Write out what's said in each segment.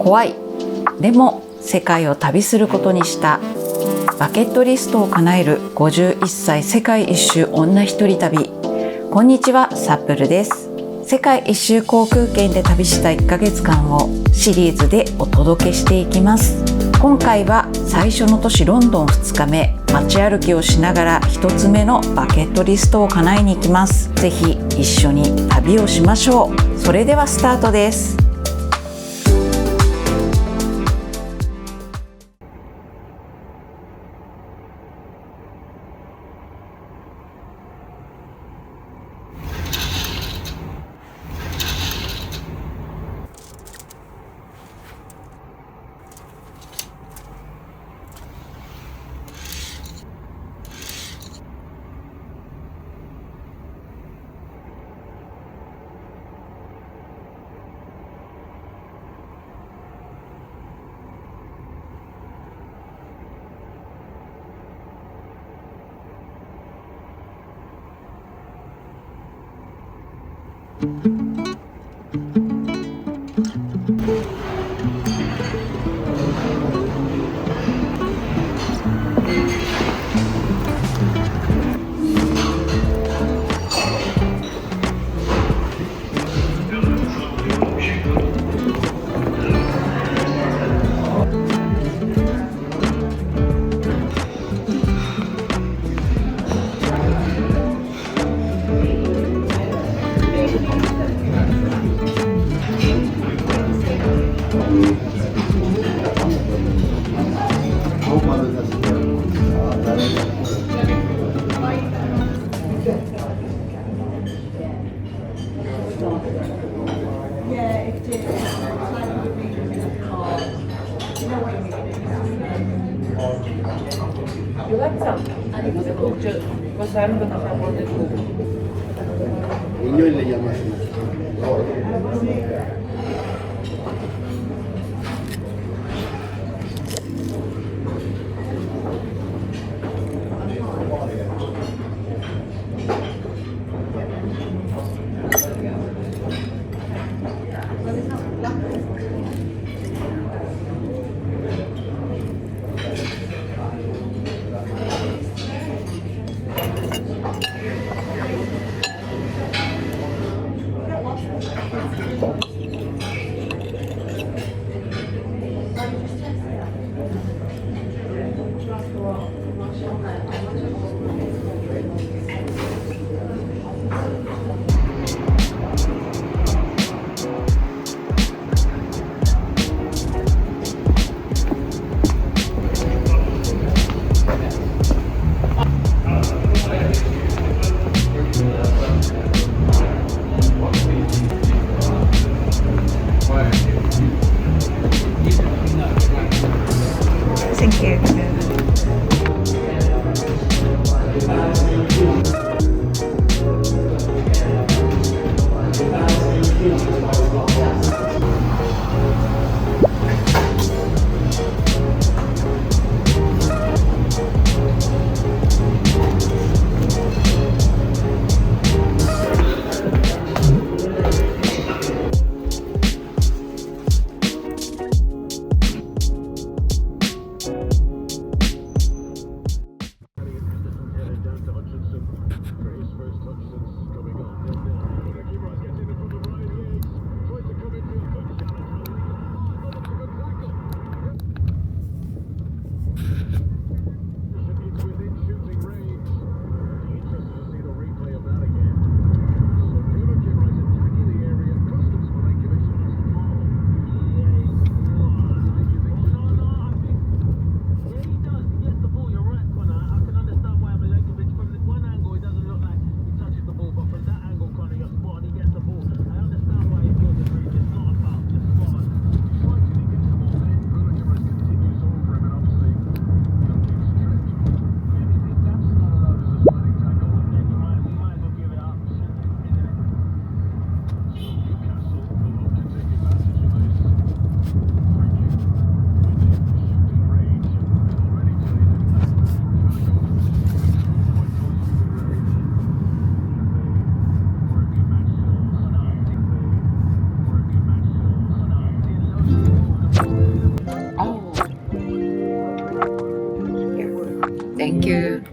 怖い。でも世界を旅することにした。バケットリストを叶える51歳世界一周女一人旅。こんにちは、サップルです。世界一周航空券で旅した1ヶ月間をシリーズでお届けしていきます。今回は最初の都市ロンドン2日目、街歩きをしながら1つ目のバケットリストを叶えに行きます。ぜひ一緒に旅をしましょう。それではスタートです。Niños le llaman. Thank you.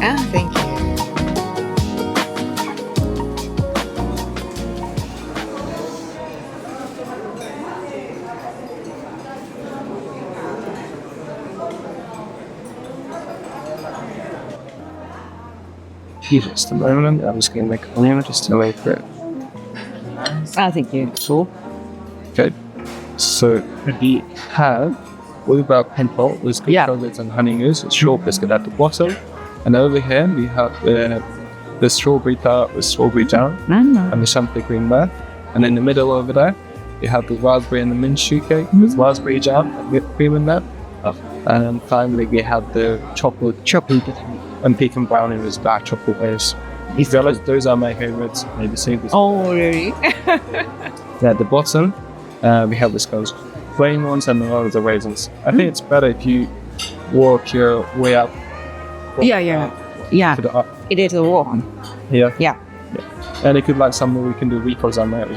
Ah, thank you. Just a moment. I'm just going to make a payment just to wait for it. thank you. So, okay. So we have all of our pentol with Yeah. chocolates and honeydews, short biscuit at the bottom. And over here we have the strawberry tart with strawberry jam and the champagne cream there. And in the middle over there, you have the raspberry and the mint shoe cake with raspberry jam and whipped cream in there. And then finally we have the chocolate and pecan brownie with dark chocolate base. Those are my favorites. Maybe save this. Oh, really? At the bottom, we have this goes plain ones and the ones are raisins. I think it's better if you work your way up. Yeah. To the up It is a warm. here. Yeah. And if you'd like something, we can do recalls on that.